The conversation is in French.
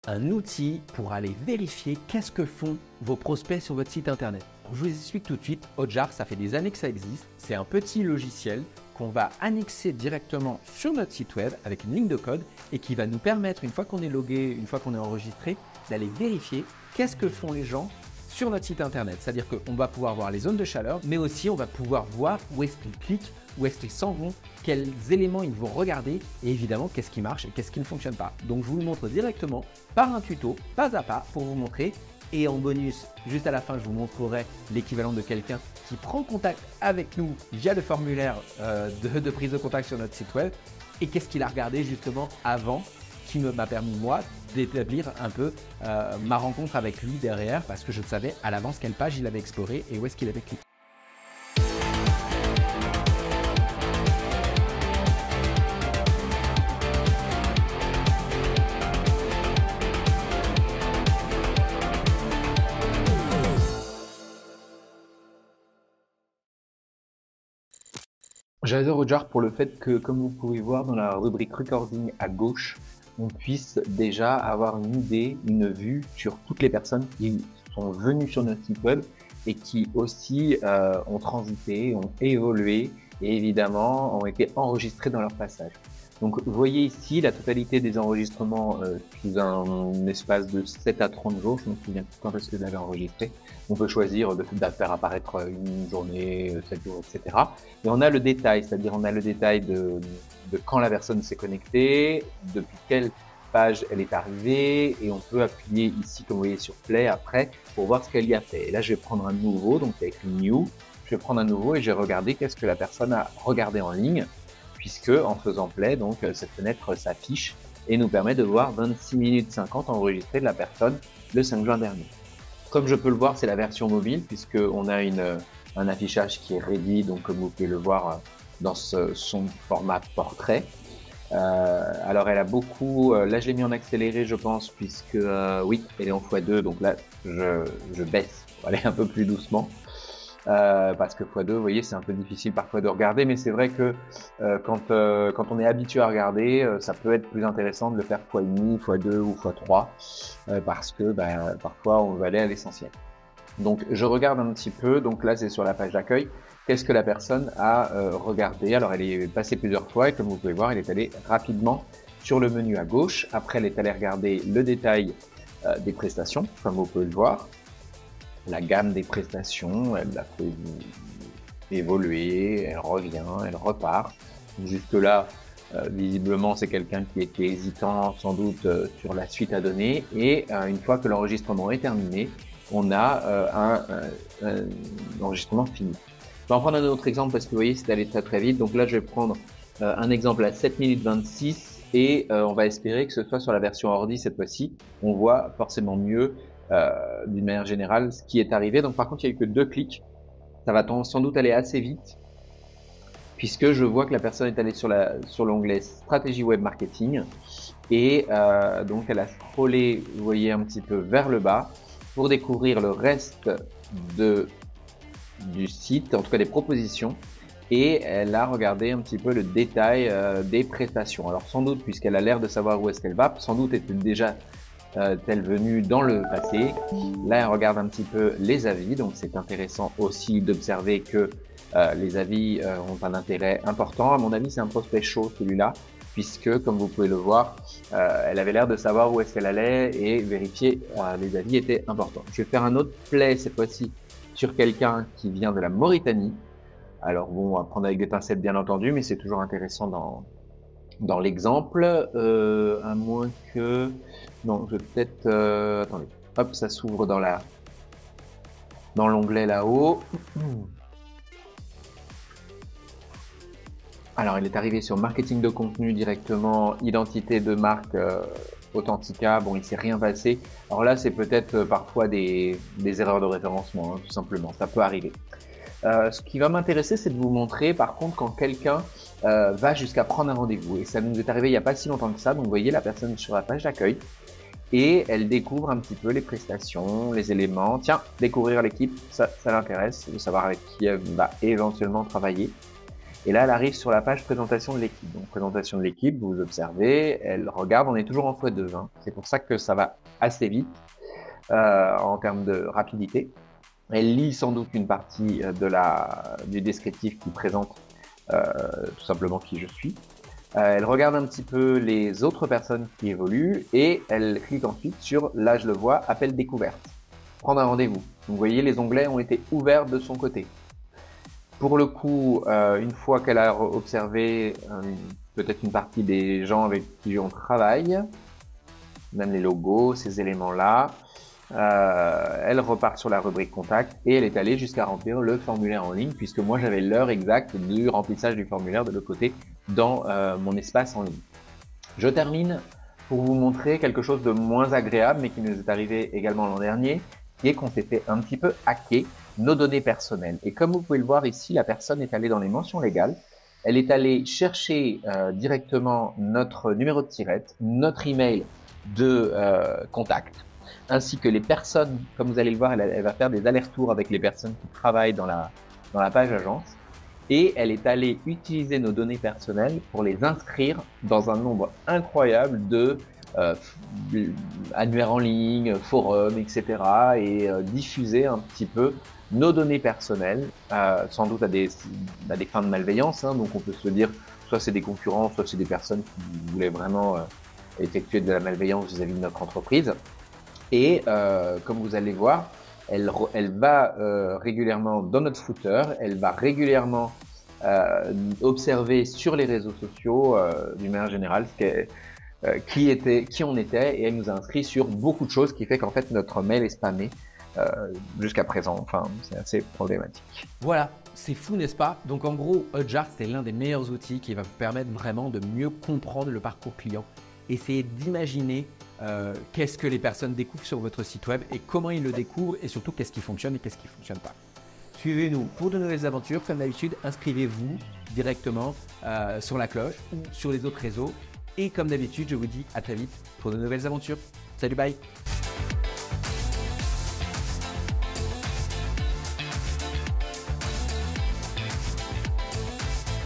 un outil pour aller vérifier qu'est-ce que font vos prospects sur votre site internet. Je vous explique tout de suite. Hotjar, ça fait des années que ça existe. C'est un petit logiciel qu'on va annexer directement sur notre site web avec une ligne de code et qui va nous permettre, une fois qu'on est logué, une fois qu'on est enregistré, d'aller vérifier qu'est-ce que font les gens sur notre site internet. C'est-à-dire qu'on va pouvoir voir les zones de chaleur, mais aussi on va pouvoir voir où est-ce qu'ils cliquent, où est-ce qu'ils s'en vont, quels éléments ils vont regarder et évidemment qu'est-ce qui marche et qu'est-ce qui ne fonctionne pas. Donc je vous le montre directement par un tuto, pas à pas, pour vous montrer. Et en bonus, juste à la fin, je vous montrerai l'équivalent de quelqu'un qui prend contact avec nous via le formulaire de prise de contact sur notre site web et qu'est-ce qu'il a regardé justement avant qui m'a permis moi d'établir un peu ma rencontre avec lui derrière parce que je savais à l'avance quelle page il avait exploré et où est-ce qu'il avait cliqué. J'adore Hotjar pour le fait que, comme vous pouvez voir dans la rubrique recording à gauche, on puisse déjà avoir une idée, une vue sur toutes les personnes qui sont venues sur notre site web et qui aussi ont transité, ont évolué et évidemment ont été enregistrées dans leur passage. Donc vous voyez ici la totalité des enregistrements sous un espace de 7 à 30 jours, je me souviens plus quand est-ce que je l'avais enregistré. On peut choisir de faire apparaître une journée, 7 jours, etc. Et on a le détail, c'est-à-dire on a le détail de quand la personne s'est connectée, depuis quelle page elle est arrivée, et on peut appuyer ici, comme vous voyez, sur Play après, pour voir ce qu'elle y a fait. Et là, je vais prendre un nouveau, donc avec New, je vais prendre un nouveau et je vais regarder qu'est-ce que la personne a regardé en ligne, puisque en faisant Play, donc cette fenêtre s'affiche et nous permet de voir 26 minutes 50 enregistrées de la personne le 5 juin dernier. Comme je peux le voir, c'est la version mobile puisqu'on a un affichage qui est ready, donc comme vous pouvez le voir dans son format portrait. Alors elle a beaucoup, là je l'ai mis en accéléré je pense puisque oui, elle est en x2, donc là je baisse pour aller un peu plus doucement. Parce que x2, vous voyez, c'est un peu difficile parfois de regarder, mais c'est vrai que quand on est habitué à regarder, ça peut être plus intéressant de le faire x1,5, x2 ou x3, parce que parfois on veut aller à l'essentiel. Donc je regarde un petit peu, donc là c'est sur la page d'accueil, qu'est-ce que la personne a regardé. Alors elle est passée plusieurs fois et comme vous pouvez voir, elle est allée rapidement sur le menu à gauche. Après elle est allée regarder le détail des prestations, comme vous pouvez le voir. La gamme des prestations, elle la fait évoluer, elle revient, elle repart. Jusque-là, visiblement, c'est quelqu'un qui était hésitant sans doute sur la suite à donner. Et une fois que l'enregistrement est terminé, on a un enregistrement fini. Je vais en prendre un autre exemple parce que vous voyez, c'est allé très très vite. Donc là, je vais prendre un exemple à 7 minutes 26 et on va espérer que ce soit sur la version ordi cette fois-ci. On voit forcément mieux d'une manière générale ce qui est arrivé. Donc par contre, il n'y a eu que 2 clics. Ça va sans doute aller assez vite puisque je vois que la personne est allée sur l'onglet stratégie web marketing et donc elle a scrollé, vous voyez, un petit peu vers le bas pour découvrir le reste du site, en tout cas des propositions, et elle a regardé un petit peu le détail des prestations. Alors sans doute, puisqu'elle a l'air de savoir où est-ce qu'elle va, sans doute est-elle déjà telle venue dans le passé. Là, elle regarde un petit peu les avis, donc c'est intéressant aussi d'observer que les avis ont un intérêt important. À mon avis, c'est un prospect chaud celui-là, puisque comme vous pouvez le voir, elle avait l'air de savoir où est-ce qu'elle allait et vérifier les avis étaient importants. Je vais faire un autre play cette fois-ci sur quelqu'un qui vient de la Mauritanie. Alors bon, on va prendre avec des pincettes bien entendu, mais c'est toujours intéressant dans l'exemple, à moins que... Non, je vais peut-être... attendez, hop, ça s'ouvre dans l'onglet là-haut. Alors, il est arrivé sur marketing de contenu directement, identité de marque Authentica. Bon, il s'est rien passé. Alors là, c'est peut-être parfois des erreurs de référencement, hein, tout simplement. Ça peut arriver. Ce qui va m'intéresser, c'est de vous montrer, par contre, quand quelqu'un va jusqu'à prendre un rendez-vous. Et ça nous est arrivé il n'y a pas si longtemps que ça. Donc, vous voyez la personne sur la page d'accueil et elle découvre un petit peu les prestations, les éléments. Tiens, découvrir l'équipe, ça l'intéresse, de savoir avec qui elle va éventuellement travailler. Et là, elle arrive sur la page présentation de l'équipe. Donc, présentation de l'équipe, vous observez, elle regarde, on est toujours en x2. Hein. C'est pour ça que ça va assez vite en termes de rapidité. Elle lit sans doute une partie du descriptif qui présente tout simplement qui je suis. Elle regarde un petit peu les autres personnes qui évoluent et elle clique ensuite sur, là je le vois, appel découverte. Prendre un rendez-vous. Donc, vous voyez, les onglets ont été ouverts de son côté. Pour le coup, une fois qu'elle a observé peut-être une partie des gens avec qui on travaille, même les logos, ces éléments-là, elle repart sur la rubrique contact et elle est allée jusqu'à remplir le formulaire en ligne puisque moi j'avais l'heure exacte du remplissage du formulaire de l'autre côté dans mon espace en ligne. Je termine pour vous montrer quelque chose de moins agréable mais qui nous est arrivé également l'an dernier, qui est qu'on s'est fait un petit peu hacker nos données personnelles. Et comme vous pouvez le voir ici, la personne est allée dans les mentions légales, elle est allée chercher directement notre numéro de tirette, notre email de contact, ainsi que les personnes, comme vous allez le voir, elle va faire des allers-retours avec les personnes qui travaillent dans la page agence, et elle est allée utiliser nos données personnelles pour les inscrire dans un nombre incroyable de annuaires en ligne, forums, etc. et diffuser un petit peu nos données personnelles, sans doute à des fins de malveillance, hein, donc on peut se dire soit c'est des concurrents, soit c'est des personnes qui voulaient vraiment effectuer de la malveillance vis-à-vis de notre entreprise. Et comme vous allez voir, elle va régulièrement dans notre footer, elle va régulièrement observer sur les réseaux sociaux d'une manière générale qui on était, et elle nous a inscrit sur beaucoup de choses, qui fait qu'en fait notre mail est spammé jusqu'à présent. Enfin, c'est assez problématique. Voilà, c'est fou, n'est-ce pas? Donc en gros, Hotjar, c'est l'un des meilleurs outils qui va vous permettre vraiment de mieux comprendre le parcours client. Essayez d'imaginer qu'est-ce que les personnes découvrent sur votre site web et comment ils le découvrent, et surtout qu'est-ce qui fonctionne et qu'est-ce qui ne fonctionne pas. Suivez-nous pour de nouvelles aventures. Comme d'habitude, inscrivez-vous directement sur la cloche ou sur les autres réseaux. Et comme d'habitude, je vous dis à très vite pour de nouvelles aventures. Salut, bye!